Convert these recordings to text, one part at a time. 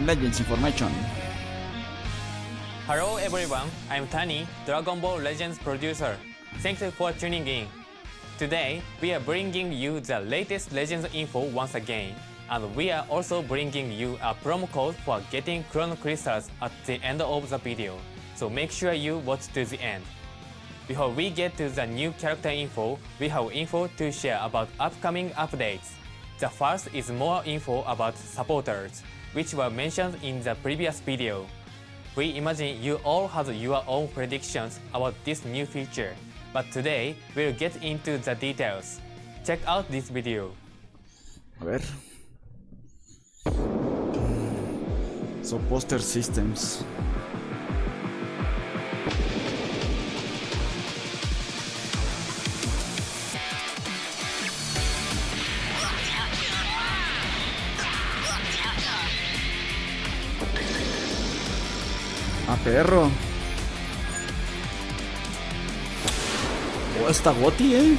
Legends information. Hello everyone, I'm Tenia, Dragon Ball Legends producer. Thanks for tuning in. Today, we are bringing you the latest Legends info once again, and we are also bringing you a promo code for getting Chrono Crystals at the end of the video, so make sure you watch to the end. Before we get to the new character info, we have info to share about upcoming updates. The first is more info about supporters, which were mentioned in the previous video. We imagine you all have your own predictions about this new feature, but today we'll get into the details. Check out this video. A ver. Supporter systems. Ah, perro. Oh, está Goti,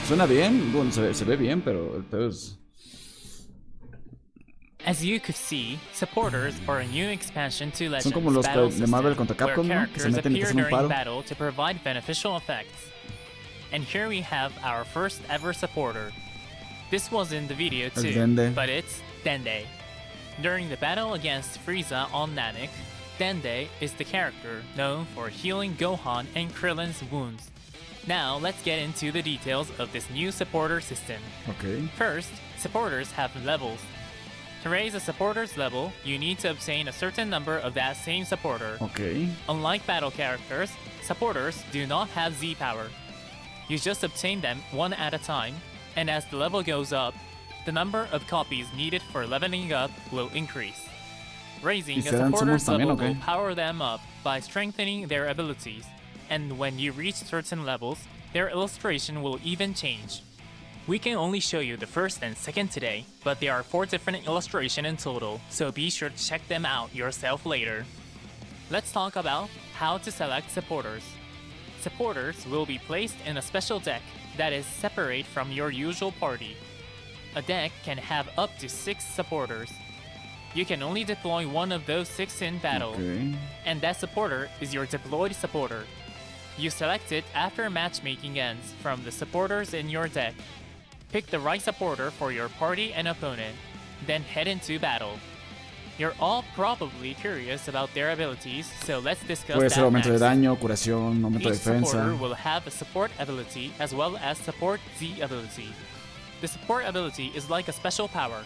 Suena bien, bueno, se ve bien, pero el pedo es... As you could see, supporters are a new expansion to Legends Son como los battle de Marvel contra system, Capcom, where ¿no? Que se characters meten y te appear hacen un during paro. battle to provide beneficial effects. And here we have our first ever supporter. This was in the video too, Dende. but it's Dende. During the battle against Frieza on Namek, Dende is the character known for healing Gohan and Krillin's wounds. Now let's get into the details of this new supporter system. Ok. First, supporters have levels. To raise a supporter's level, you need to obtain a certain number of that same supporter. Ok. Unlike battle characters, supporters do not have Z power. You just obtain them one at a time, and as the level goes up, the number of copies needed for leveling up will increase. Raising a ¿Y serán supporter's summons también, level o qué? will power them up by strengthening their abilities, and when you reach certain levels, their illustration will even change. We can only show you the first and second today, but there are 4 different illustrations in total, so be sure to check them out yourself later. Let's talk about how to select supporters. Supporters will be placed in a special deck that is separate from your usual party. A deck can have up to 6 supporters. You can only deploy one of those 6 in battle, Ok. and that supporter is your deployed supporter. You select it after matchmaking ends from the supporters in your deck. Pick the right supporter for your party and opponent, then head into battle. You're all probably curious about their abilities, so let's discuss Puede ser that aumento de next. daño, curación, aumento de Each supporter defensa. will have a support ability as well as support Z ability. The support ability is like a special power.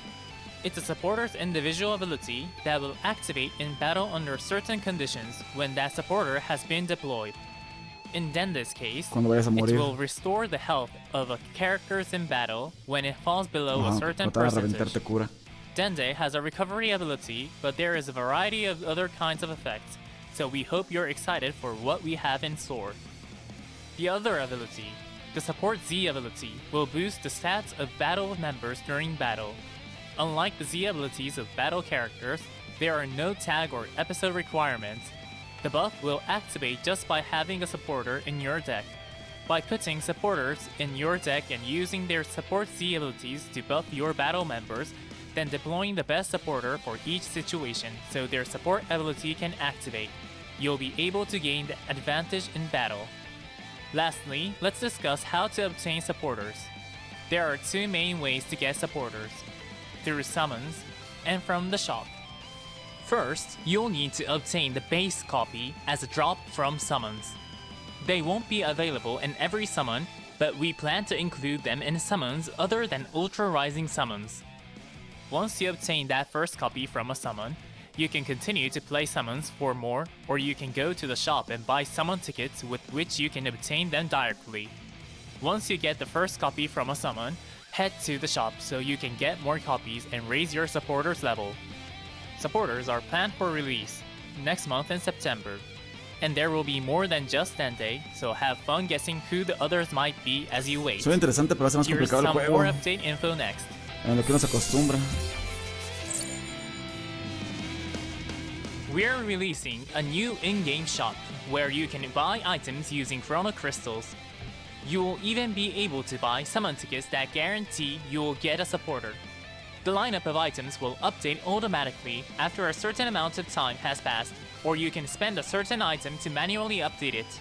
It's a supporter's individual ability that will activate in battle under certain conditions when that supporter has been deployed. In Dende's case, Cuando vayas a it morir. will restore the health of a characters in battle when it falls below a Ajá, certain tratar de reventar percentage. te cura. Dende has a recovery ability, but there is a variety of other kinds of effects, so we hope you're excited for what we have in store. The other ability, the Support Z ability, will boost the stats of battle members during battle. Unlike the Z abilities of battle characters, there are no tag or episode requirements. The buff will activate just by having a supporter in your deck. By putting supporters in your deck and using their Support Z abilities to buff your battle members, then deploying the best supporter for each situation so their support ability can activate, you'll be able to gain the advantage in battle. Lastly, let's discuss how to obtain supporters. There are 2 main ways to get supporters: through summons and from the shop. First, you'll need to obtain the base copy as a drop from summons. They won't be available in every summon, but we plan to include them in summons other than Ultra Rising summons. Once you obtain that first copy from a summon, you can continue to play summons for more, or you can go to the shop and buy summon tickets with which you can obtain them directly. Once you get the first copy from a summon, head to the shop so you can get more copies and raise your supporters level. Supporters are planned for release next month in September, and there will be more than just Dende, so have fun guessing who the others might be as you wait. Suena interesante, pero hace más Here's complicado el some juego. more update info next. En lo que uno se acostumbra. We're releasing a new in-game shop where you can buy items using chrono crystals. You will even be able to buy summon tickets that guarantee you will get a supporter. The lineup of items will update automatically after a certain amount of time has passed, or you can spend a certain item to manually update it.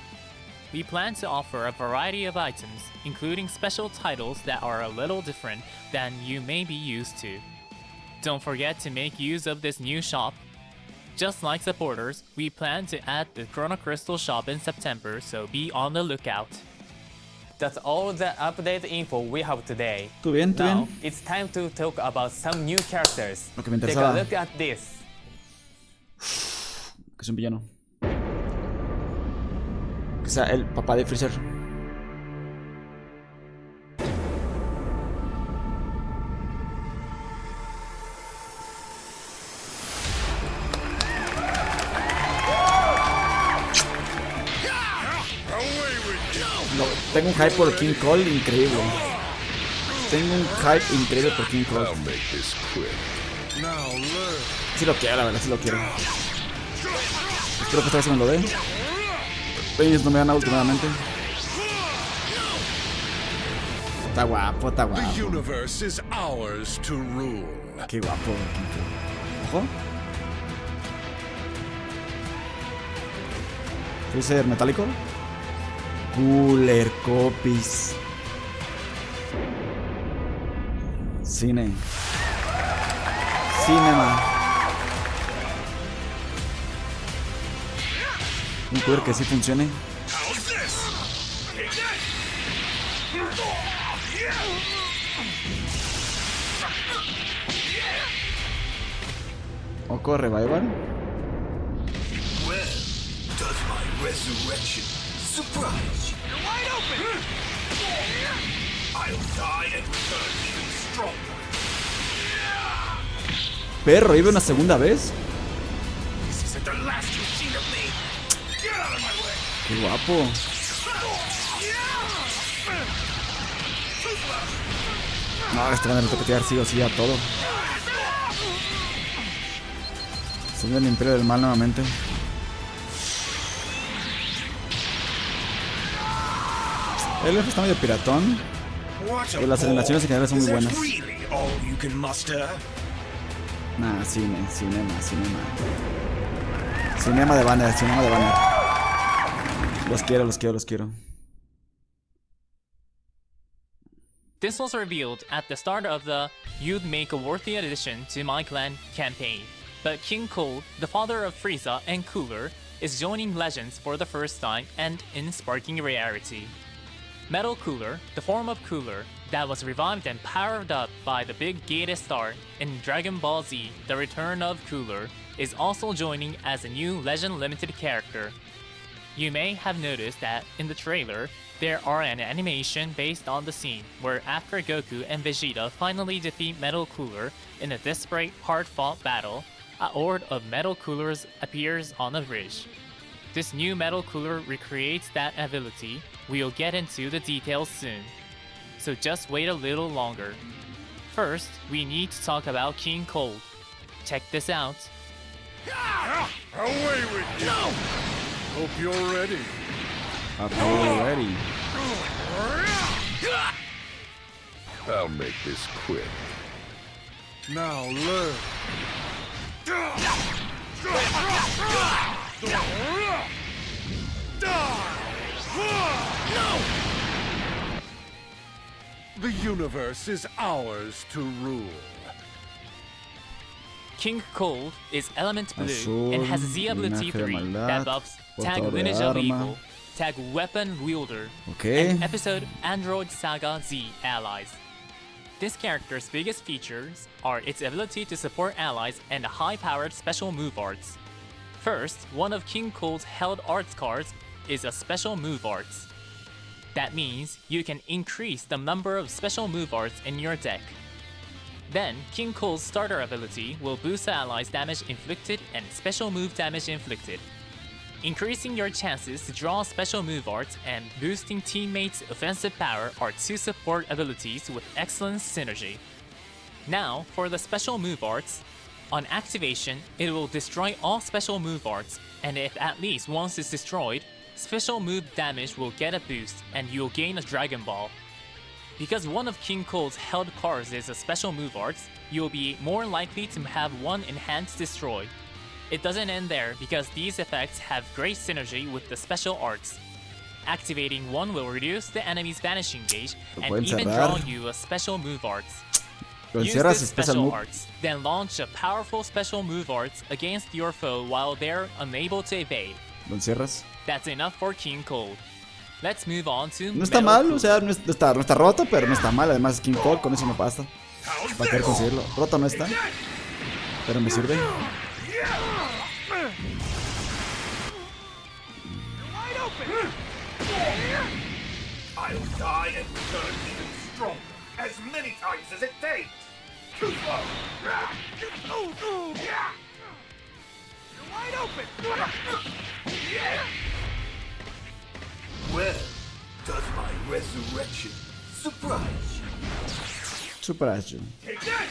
We plan to offer a variety of items, including special titles that are a little different than you may be used to. Don't forget to make use of this new shop. Just like supporters, we plan to add the Chrono Crystal shop in September, so be on the lookout. That's all the update info we have today. ¿Tú bien? ¿Tú Now, bien? it's time to talk about some new characters. Lo que me Take a interesaba. look at this. Que es un villano. Que sea el papá de Freezer. No, tengo un hype por King Cole increíble. Tengo un hype increíble por King Cole. Sí lo quiero, la verdad, sí lo quiero. Espero que esta vez se me lo dé. Ellos no me dan últimamente. Está guapo, está guapo. The universe is ours to rule. Qué guapo, King Cole. Ojo. Freezer metálico. Cooler copies. Cine. Cinema. Un poder que sí funcione. Oco Revival. Well, does my resurrection surprise you? You're wide open! I'll die and return even stronger. Perro, ¿iba una segunda vez? This isn't the last you've seen of me. Get out of my way! Qué guapo. No, este van a toquetear sí o sí a todo. Son del Imperio del Mal nuevamente. El elfo está medio piratón. Pero las animaciones en general son muy buenas. Really all you can muster? Nah, cinema. Cinema de banner. Los quiero. This was revealed at the start of the You'd Make a Worthy Addition to My Clan campaign, but King Cole, the father of Frieza and Cooler, is joining Legends for the first time and in sparking rarity. Metal Cooler, the form of Cooler that was revived and powered up by the big gated star in Dragon Ball Z, The Return of Cooler, is also joining as a new Legend Limited character. You may have noticed that in the trailer, there are an animation based on the scene where after Goku and Vegeta finally defeat Metal Cooler in a desperate, hard-fought battle, a horde of Metal Coolers appears on the bridge. This new Metal Cooler recreates that ability. We'll get into the details soon, so just wait a little longer. First, we need to talk about King Cole. Check this out. Away with you! No! Hope you're ready. Ready. I'll make this quick. Now learn. The universe is ours to rule. King Cole is element blue Azul, and has Z ability linaje de 3 maldad, that buffs tag portador de lineage of arma. evil, tag weapon wielder, Okay. and episode Android Saga Z allies. This character's biggest features are its ability to support allies and high-powered special move arts. First, one of King Cole's held arts cards is a special move arts. That means you can increase the number of special move arts in your deck. Then, King Cole's starter ability will boost the allies' damage inflicted and special move damage inflicted, increasing your chances to draw special move arts and boosting teammates' offensive power are two support abilities with excellent synergy. Now, for the special move arts. On activation, it will destroy all special move arts and if at least once is destroyed, special move damage will get a boost and you'll gain a Dragon Ball. Because one of King Cold's held cards is a special move arts, you'll be more likely to have one enhanced destroyed. It doesn't end there because these effects have great synergy with the special arts. Activating one will reduce the enemy's vanishing gauge and even draw you a special move arts. Use this special arts, then launch a powerful special move arts against your foe while they're unable to evade. Lo encierras. That's enough for King Cold. Let's move on to No está mal, o sea, no está roto, pero no está mal. Además, King Cold, con eso me basta. Para querer conseguirlo. Roto no está, pero me sirve. I'll die and return even stronger, as many times as it takes. Too slow. You're wide open. Well, does my resurrection surprise you? Surprise you. Take that!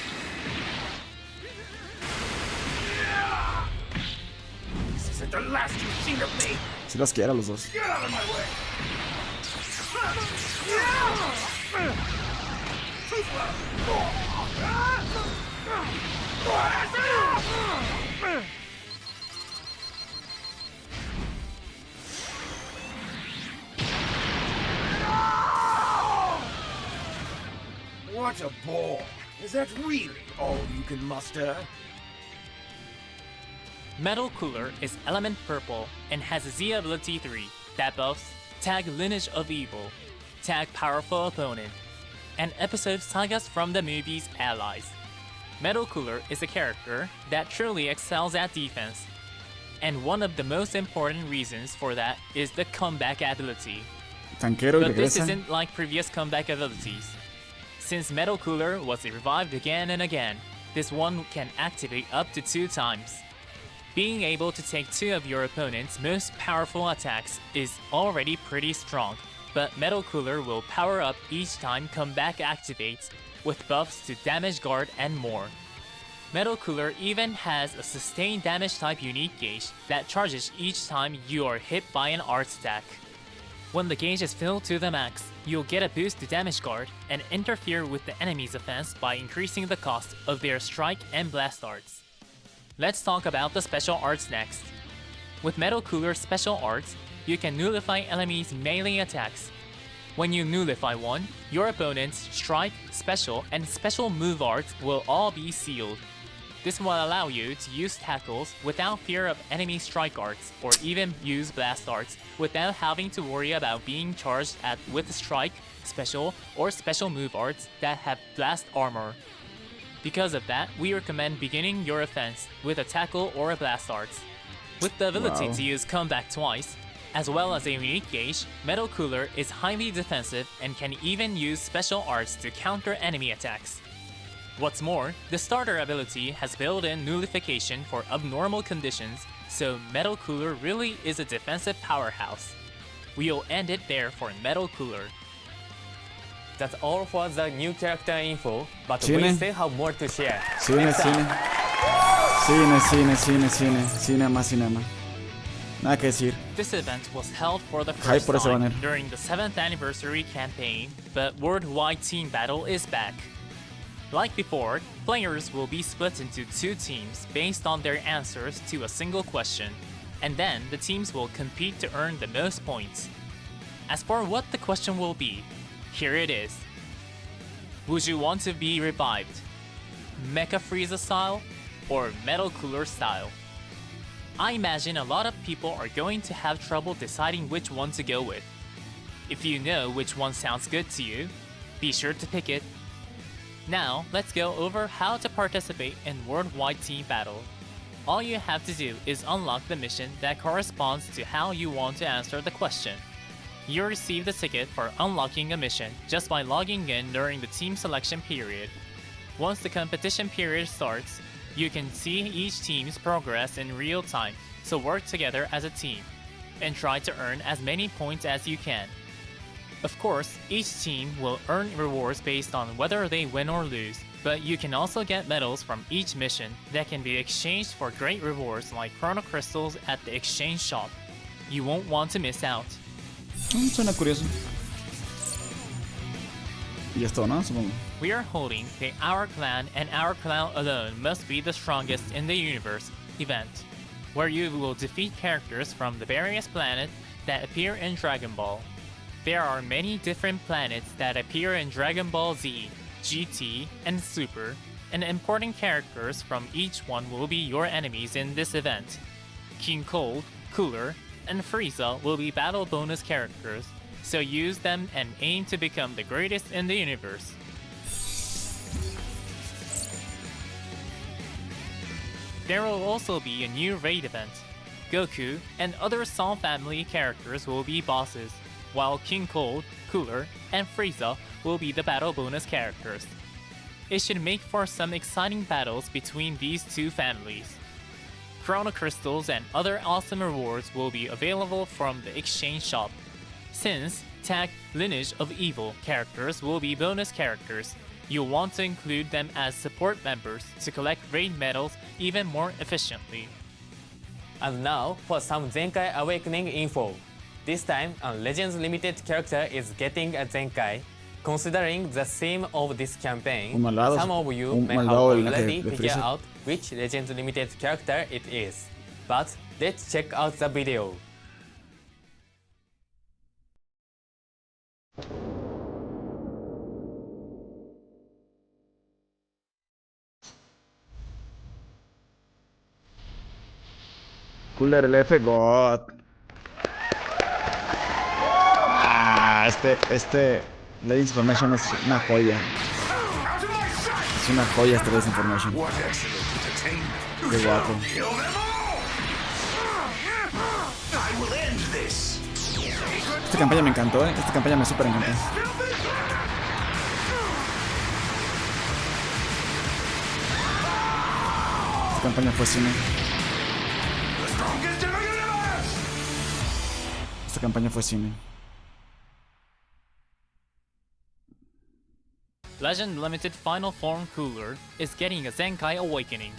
This isn't the last you've seen of me. Si los quiero a los dos. Get out of my way! What a bore! Is that really all you can muster? Metal Cooler is element purple and has a Z ability 3 that buffs Tag Lineage of Evil, Tag Powerful Opponent, and episode sagas from the movie's Allies. Metal Cooler is a character that truly excels at defense, and one of the most important reasons for that is the comeback ability. Tanquero y But this regresa. isn't like previous comeback abilities. Since Metal Cooler was revived again and again, this one can activate up to 2 times. Being able to take 2 of your opponent's most powerful attacks is already pretty strong, but Metal Cooler will power up each time comeback activates, with buffs to damage guard and more. Metal Cooler even has a sustained damage type unique gauge that charges each time you are hit by an art stack. When the gauge is filled to the max, you'll get a boost to damage guard and interfere with the enemy's offense by increasing the cost of their strike and blast arts. Let's talk about the special arts next. With Metal Cooler's special arts, you can nullify enemies' melee attacks. When you nullify one, your opponent's strike, special, and special move arts will all be sealed. This will allow you to use tackles without fear of enemy strike arts, or even use blast arts without having to worry about being charged with strike, special, or special move arts that have blast armor. Because of that, we recommend beginning your offense with a tackle or a blast arts. With the ability to use comeback twice, as well as a unique gauge, Metal Cooler is highly defensive and can even use special arts to counter enemy attacks. What's more, the starter ability has built-in nullification for abnormal conditions, so Metal Cooler really is a defensive powerhouse. We'll end it there for Metal Cooler. That's all for the new character info, but Cine. we still have more to share. Cine, Next cine. up, Cine. Cinema, cinema. Nada que decir. This event was held for the Hype first por ese time banner. during the 7th anniversary campaign, but Worldwide Team Battle is back. Like before, players will be split into 2 teams based on their answers to a single question, and then the teams will compete to earn the most points. As for what the question will be, here it is. Would you want to be revived? Mecha Frieza style or Metal Cooler style? I imagine a lot of people are going to have trouble deciding which one to go with. If you know which one sounds good to you, be sure to pick it. Now, let's go over how to participate in Worldwide Team Battle. All you have to do is unlock the mission that corresponds to how you want to answer the question. You receive the ticket for unlocking a mission just by logging in during the team selection period. Once the competition period starts, you can see each team's progress in real time, so work together as a team, and try to earn as many points as you can. Of course, each team will earn rewards based on whether they win or lose, But you can also get medals from each mission that can be exchanged for great rewards like chrono crystals at the exchange shop. You won't want to miss out. Suena curioso. Y esto, ¿no? Supongo. We are holding the Our Clan and Our Clan Alone Must Be the Strongest in the Universe event, where you will defeat characters from the various planets that appear in Dragon Ball. There are many different planets that appear in Dragon Ball Z, GT, and Super, and important characters from each one will be your enemies in this event. King Cold, Cooler, and Frieza will be battle bonus characters, so use them and aim to become the greatest in the universe. There will also be a new raid event. Goku and other Sol family characters will be bosses, while King Cold, Cooler, and Frieza will be the battle bonus characters. It should make for some exciting battles between these two families. Chrono Crystals and other awesome rewards will be available from the exchange shop. Since tag Lineage of Evil characters will be bonus characters, you'll want to include them as support members to collect raid medals even more efficiently. And now for some Zenkai Awakening info. This time, a Legends Limited character is getting a Zenkai. Considering the theme of this campaign, some of you may have already figured out which Legends Limited character it is. But let's check out the video. Cooler el F God. Este Legends Information es una joya. Es una joya este Legends Information. Qué guapo. Esta campaña me encantó, Esta campaña me super encantó. Esta campaña fue cine. Esta campaña fue cine. Legend Limited Final Form Cooler is getting a Zenkai Awakening.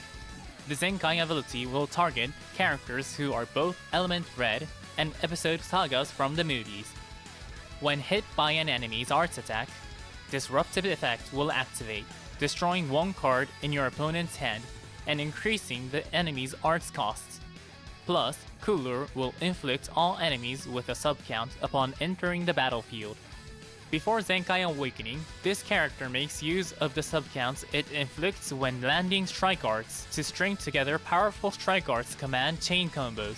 The Zenkai ability will target characters who are both Element Red and episode sagas from the movies. When hit by an enemy's arts attack, Disruptive Effect will activate, destroying one card in your opponent's hand and increasing the enemy's arts costs. Plus, Cooler will inflict all enemies with a sub-count upon entering the battlefield. Before Zenkai Awakening, this character makes use of the sub-counts it inflicts when landing strike arts to string together powerful strike arts command chain combos.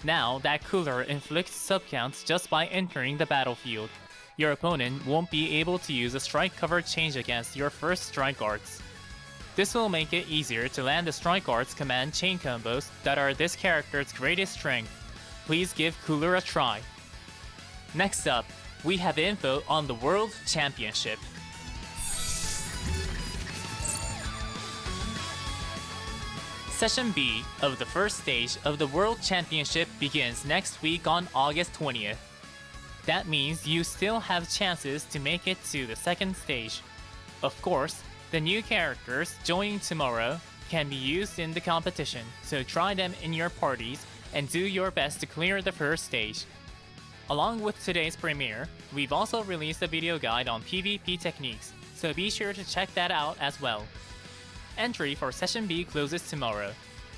Now that Cooler inflicts sub-counts just by entering the battlefield, your opponent won't be able to use a strike cover change against your first strike arts. This will make it easier to land the strike arts command chain combos that are this character's greatest strength. Please give Cooler a try. Next up, we have info on the World Championship. Session B of the first stage of the World Championship begins next week on August 20th. That means you still have chances to make it to the second stage. Of course, the new characters joining tomorrow can be used in the competition, so try them in your parties and do your best to clear the first stage. Along with today's premiere, we've also released a video guide on PvP techniques, so be sure to check that out as well. Entry for Session B closes tomorrow,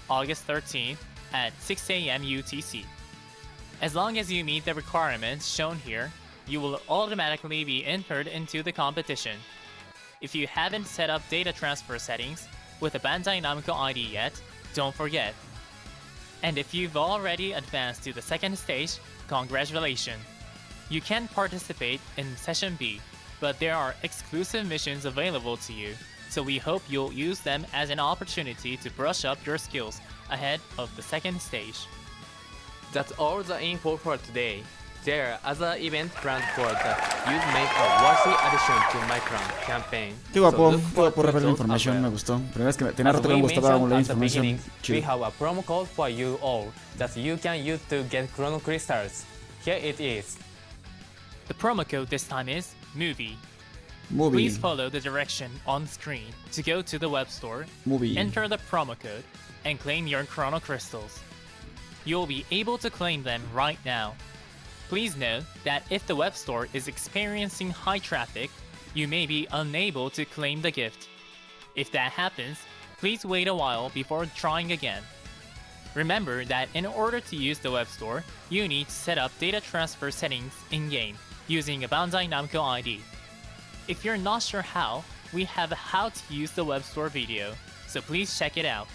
August 13th at 6 AM UTC. As long as you meet the requirements shown here, you will automatically be entered into the competition. If you haven't set up data transfer settings with a Bandai Namco ID yet, don't forget. And if you've already advanced to the second stage, congratulations! You can participate in Session B, but there are exclusive missions available to you, so we hope you'll use them as an opportunity to brush up your skills ahead of the second stage. That's all the info for today. There are other events planned for that you'd make a worthy addition to my clan campaign. Qué guapo, So look qué forward guapo to Rebel those Information, as well. me gustó. Primera vez que tenía As rato que we me gustaba un mentioned Legends at the Information. beginning, we Chido. have a promo code for you all that you can use to get Chrono Crystals. Here it is. The promo code this time is MOVIE. Movie. Please follow the direction on screen to go to the web store, Movie. enter the promo code, and claim your Chrono Crystals. You'll be able to claim them right now. Please note that if the web store is experiencing high traffic, you may be unable to claim the gift. If that happens, please wait a while before trying again. Remember that in order to use the web store, you need to set up data transfer settings in-game using a Bandai Namco ID. If you're not sure how, we have a how to use the web store video, so please check it out.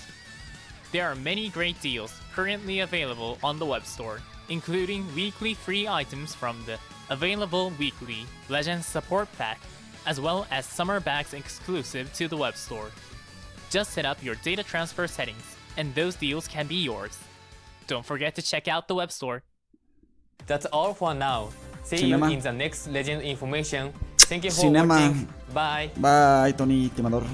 There are many great deals currently available on the web store, including weekly free items from the available weekly Legends Support Pack, as well as summer bags exclusive to the web store. Just set up your data transfer settings, and those deals can be yours. Don't forget to check out the web store. That's all for now. See Cinema. you in the next Legend information. Thank you for Cinema. watching. Bye. Bye, Tony, timador.